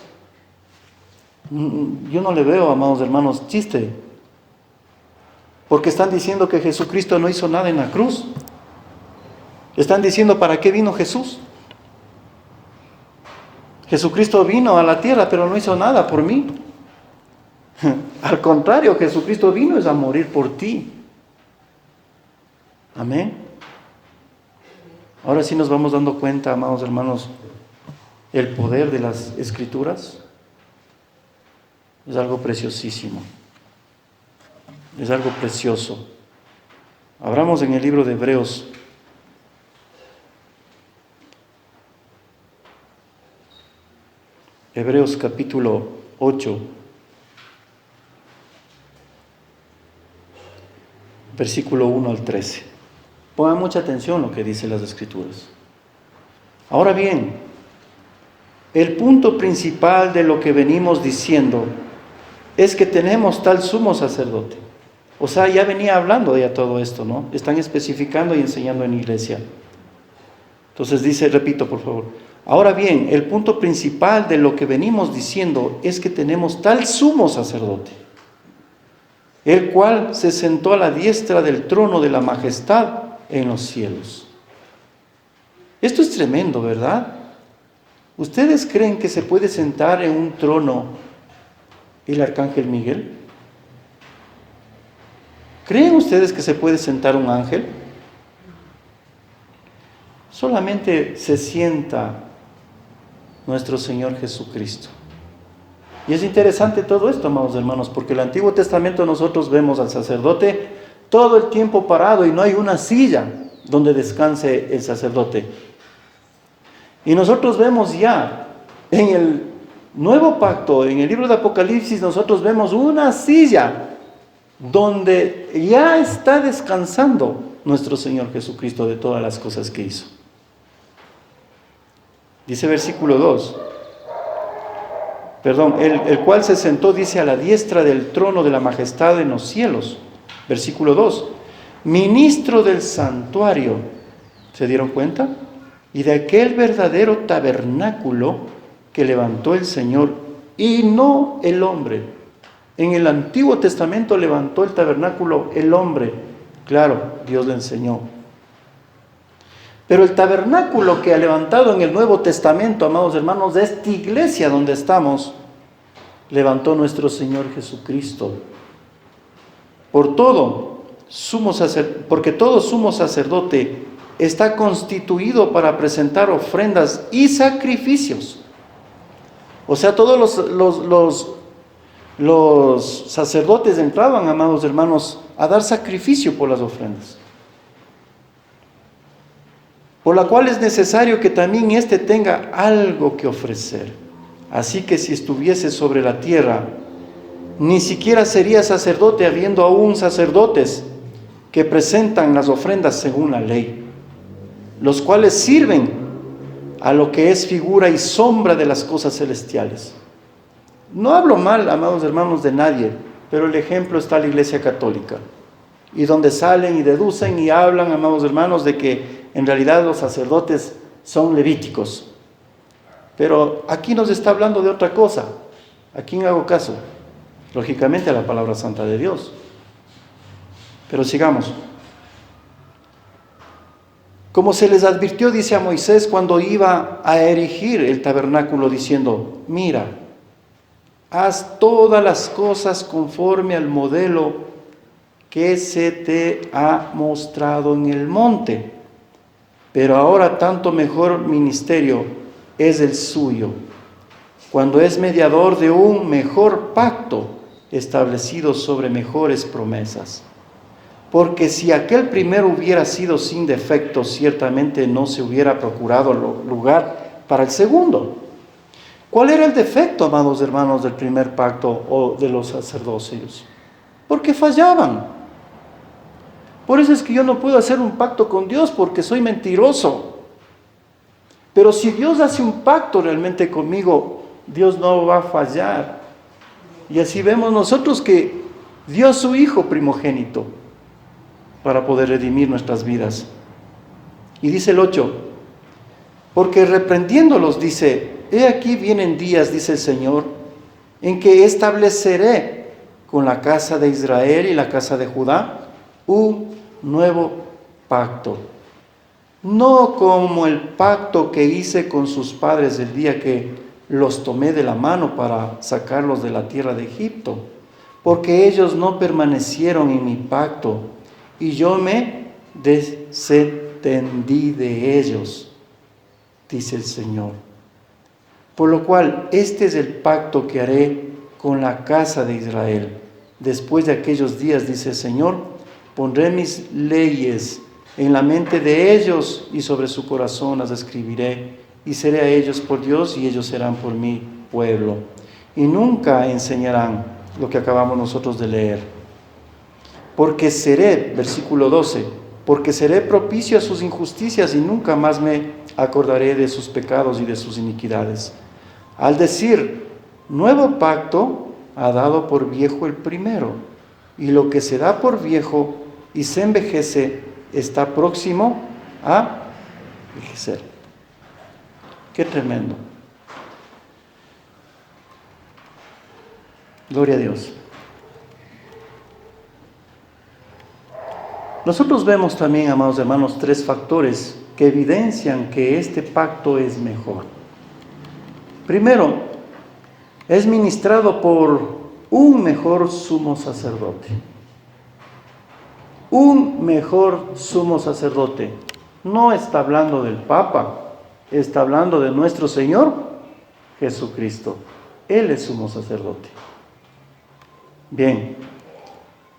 [SPEAKER 1] Yo no le veo, amados hermanos, chiste. Porque están diciendo que Jesucristo no hizo nada en la cruz. Están diciendo, ¿para qué vino Jesús? Jesucristo vino a la tierra, pero no hizo nada por mí. Al contrario, Jesucristo vino es a morir por ti. Amén. Ahora sí nos vamos dando cuenta, amados hermanos, el poder de las Escrituras es algo preciosísimo. Es algo precioso. Abramos en el libro de Hebreos. Hebreos capítulo 8, versículo 1 al 13. Pongan mucha atención a lo que dicen las Escrituras. Ahora bien, el punto principal de lo que venimos diciendo es que tenemos tal sumo sacerdote. O sea, ya venía hablando ya todo esto, ¿no? Están especificando y enseñando en iglesia. Entonces dice, repito por favor. Ahora bien, el punto principal de lo que venimos diciendo es que tenemos tal sumo sacerdote, el cual se sentó a la diestra del trono de la majestad en los cielos. Esto es tremendo, ¿verdad? ¿Ustedes creen que se puede sentar en un trono el arcángel Miguel? ¿Creen ustedes que se puede sentar un ángel? Solamente se sienta nuestro Señor Jesucristo. Y es interesante todo esto, amados hermanos, porque en el Antiguo Testamento nosotros vemos al sacerdote todo el tiempo parado y no hay una silla donde descanse el sacerdote. Y nosotros vemos ya en el Nuevo Pacto, en el libro de Apocalipsis, nosotros vemos una silla donde ya está descansando nuestro Señor Jesucristo de todas las cosas que hizo. Dice versículo 2, el cual se sentó, dice, a la diestra del trono de la majestad en los cielos. Versículo 2, ministro del santuario, ¿se dieron cuenta? Y de aquel verdadero tabernáculo que levantó el Señor y no el hombre. En el Antiguo Testamento levantó el tabernáculo el hombre. Claro, Dios le enseñó. Pero el tabernáculo que ha levantado en el Nuevo Testamento, amados hermanos, de esta iglesia donde estamos, levantó nuestro Señor Jesucristo. Porque todo sumo sacerdote está constituido para presentar ofrendas y sacrificios. O sea, todos los sacerdotes entraban, amados hermanos, a dar sacrificio por las ofrendas. Por la cual es necesario que también éste tenga algo que ofrecer. Así que si estuviese sobre la tierra, ni siquiera sería sacerdote, habiendo aún sacerdotes que presentan las ofrendas según la ley, los cuales sirven a lo que es figura y sombra de las cosas celestiales. No hablo mal, amados hermanos, de nadie, pero el ejemplo está en la Iglesia Católica, y donde salen y deducen y hablan, amados hermanos, de que en realidad los sacerdotes son levíticos. Pero aquí nos está hablando de otra cosa. ¿A quién hago caso? Lógicamente a la palabra santa de Dios. Pero sigamos. Como se les advirtió, dice a Moisés, cuando iba a erigir el tabernáculo, diciendo, mira, haz todas las cosas conforme al modelo que se te ha mostrado en el monte. Pero ahora tanto mejor ministerio es el suyo, cuando es mediador de un mejor pacto establecido sobre mejores promesas. Porque si aquel primero hubiera sido sin defecto, ciertamente no se hubiera procurado lugar para el segundo. ¿Cuál era el defecto, amados hermanos, del primer pacto o de los sacerdocios? Porque fallaban. Por eso es que yo no puedo hacer un pacto con Dios, porque soy mentiroso. Pero si Dios hace un pacto realmente conmigo, Dios no va a fallar. Y así vemos nosotros que dio a su Hijo primogénito para poder redimir nuestras vidas. Y dice el 8, porque reprendiéndolos dice, he aquí vienen días, dice el Señor, en que estableceré con la casa de Israel y la casa de Judá un nuevo pacto. No como el pacto que hice con sus padres el día que los tomé de la mano para sacarlos de la tierra de Egipto, porque ellos no permanecieron en mi pacto y yo me desentendí de ellos, dice el Señor. Por lo cual, este es el pacto que haré con la casa de Israel. Después de aquellos días, dice el Señor, pondré mis leyes en la mente de ellos y sobre su corazón las escribiré, y seré a ellos por Dios y ellos serán por mi pueblo. Y nunca enseñarán lo que acabamos nosotros de leer. Porque seré, versículo 12, porque seré propicio a sus injusticias y nunca más me acordaré de sus pecados y de sus iniquidades. Al decir, nuevo pacto, ha dado por viejo el primero, y lo que se da por viejo y se envejece está próximo a envejecer. Qué tremendo. Gloria a Dios. Nosotros vemos también, amados hermanos, tres factores que evidencian que este pacto es mejor. Primero, es ministrado por un mejor sumo sacerdote. Un mejor sumo sacerdote. No está hablando del Papa, está hablando de nuestro Señor Jesucristo. Él es sumo sacerdote. Bien,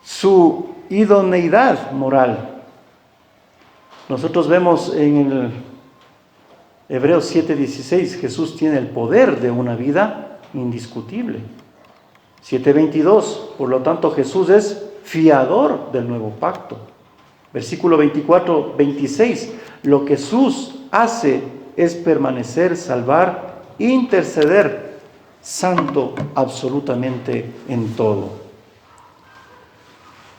[SPEAKER 1] su idoneidad moral. Nosotros vemos en el Hebreos 7:16, Jesús tiene el poder de una vida indiscutible. 7:22, por lo tanto Jesús es fiador del nuevo pacto. Versículo 24-26, lo que Jesús hace es permanecer, salvar, interceder, santo absolutamente en todo.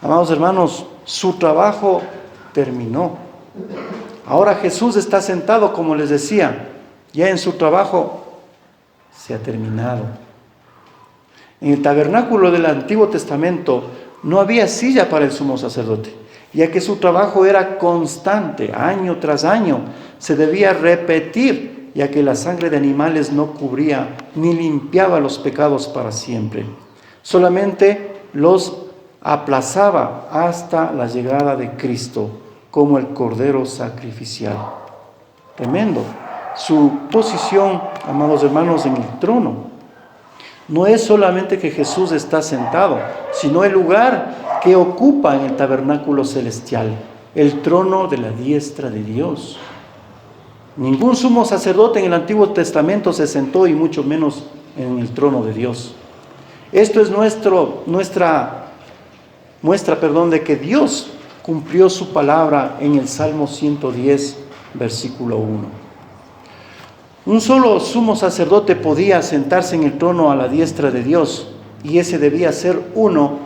[SPEAKER 1] Amados hermanos, su trabajo terminó. Ahora Jesús está sentado, como les decía, ya en su trabajo se ha terminado. En el tabernáculo del Antiguo Testamento no había silla para el sumo sacerdote, ya que su trabajo era constante, año tras año, se debía repetir, ya que la sangre de animales no cubría ni limpiaba los pecados para siempre. Solamente los aplazaba hasta la llegada de Cristo como el Cordero sacrificial. Tremendo. Su posición, amados hermanos, en el trono. No es solamente que Jesús está sentado, sino el lugar que ocupa en el tabernáculo celestial, el trono de la diestra de Dios. Ningún sumo sacerdote en el Antiguo Testamento se sentó, y mucho menos en el trono de Dios. Esto es muestra de que Dios cumplió su palabra en el Salmo 110, versículo 1. Un solo sumo sacerdote podía sentarse en el trono a la diestra de Dios, y ese debía ser uno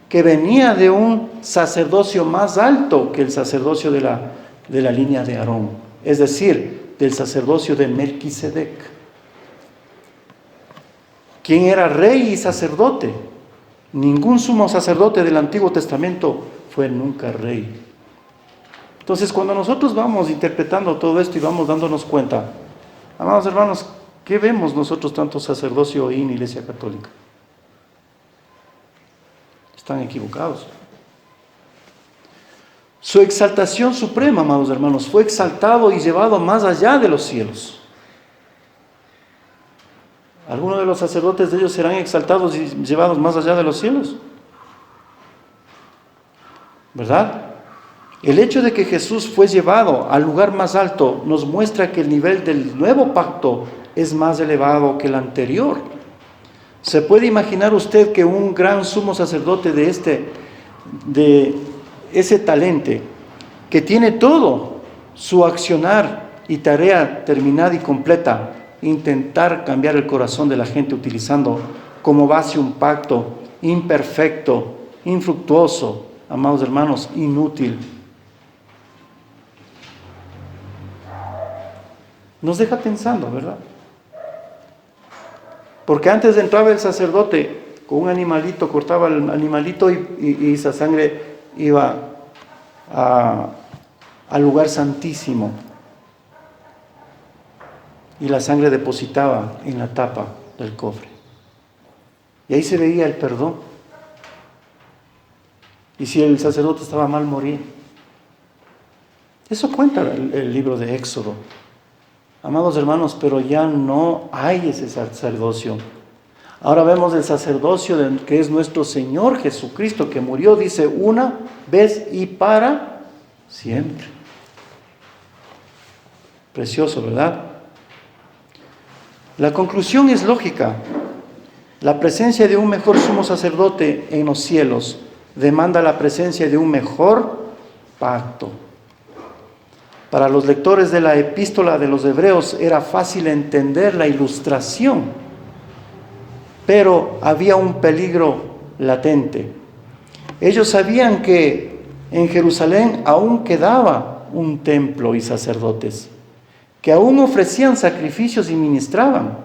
[SPEAKER 1] que venía de un sacerdocio más alto que el sacerdocio de la línea de Aarón, es decir, del sacerdocio de Melquisedec, quien era rey y sacerdote. Ningún sumo sacerdote del Antiguo Testamento fue nunca rey. Entonces, cuando nosotros vamos interpretando todo esto y vamos dándonos cuenta, amados hermanos, ¿qué vemos nosotros tanto sacerdocio hoy en la Iglesia Católica? Están equivocados. Su exaltación suprema, amados hermanos, fue exaltado y llevado más allá de los cielos. ¿Algunos de los sacerdotes de ellos serán exaltados y llevados más allá de los cielos? ¿Verdad? El hecho de que Jesús fue llevado al lugar más alto nos muestra que el nivel del nuevo pacto es más elevado que el anterior. ¿Se puede imaginar usted que un gran sumo sacerdote de ese talente, que tiene todo su accionar y tarea terminada y completa, intentar cambiar el corazón de la gente utilizando como base un pacto imperfecto, infructuoso, amados hermanos, inútil? Nos deja pensando, ¿verdad? Porque antes entraba el sacerdote con un animalito, cortaba el animalito y esa sangre iba al lugar santísimo. Y la sangre depositaba en la tapa del cofre. Y ahí se veía el perdón. Y si el sacerdote estaba mal, moría. Eso cuenta el libro de Éxodo. Amados hermanos, pero ya no hay ese sacerdocio. Ahora vemos el sacerdocio que es nuestro Señor Jesucristo, que murió, dice, una vez y para siempre. Precioso, ¿verdad? La conclusión es lógica. La presencia de un mejor sumo sacerdote en los cielos demanda la presencia de un mejor pacto. Para los lectores de la epístola de los Hebreos era fácil entender la ilustración, pero había un peligro latente. Ellos sabían que en Jerusalén aún quedaba un templo y sacerdotes, que aún ofrecían sacrificios y ministraban.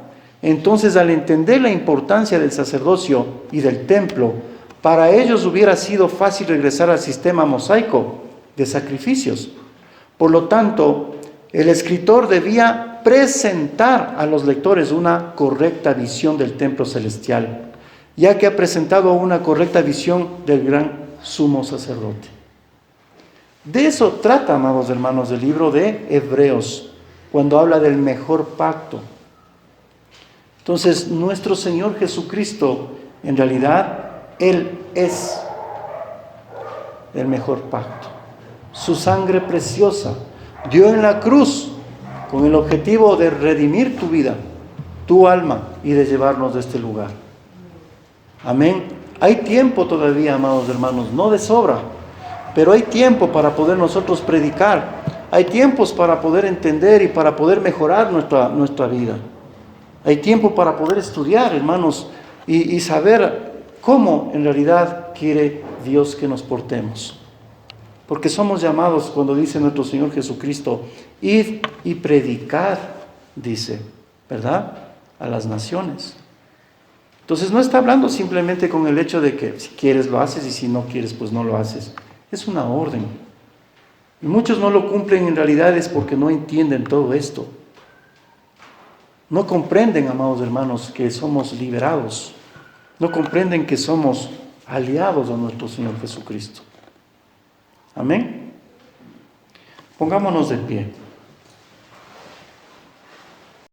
[SPEAKER 1] Entonces, al entender la importancia del sacerdocio y del templo, para ellos hubiera sido fácil regresar al sistema mosaico de sacrificios. Por lo tanto, el escritor debía presentar a los lectores una correcta visión del templo celestial, ya que ha presentado una correcta visión del gran sumo sacerdote. De eso trata, amados hermanos, el libro de Hebreos, cuando habla del mejor pacto. Entonces, nuestro Señor Jesucristo, en realidad, Él es el mejor pacto. Su sangre preciosa dio en la cruz con el objetivo de redimir tu vida, tu alma, y de llevarnos de este lugar. Amén. Hay tiempo todavía, amados hermanos, no de sobra, pero hay tiempo para poder nosotros predicar. Hay tiempos para poder entender y para poder mejorar nuestra vida. Hay tiempo para poder estudiar, hermanos, y saber cómo en realidad quiere Dios que nos portemos. Porque somos llamados, cuando dice nuestro Señor Jesucristo, id y predicad, dice, ¿verdad?, a las naciones. Entonces no está hablando simplemente con el hecho de que si quieres lo haces y si no quieres pues no lo haces. Es una orden. Y muchos no lo cumplen en realidad es porque no entienden todo esto. No comprenden, amados hermanos, que somos liberados. No comprenden que somos aliados a nuestro Señor Jesucristo. Amén. Pongámonos de pie.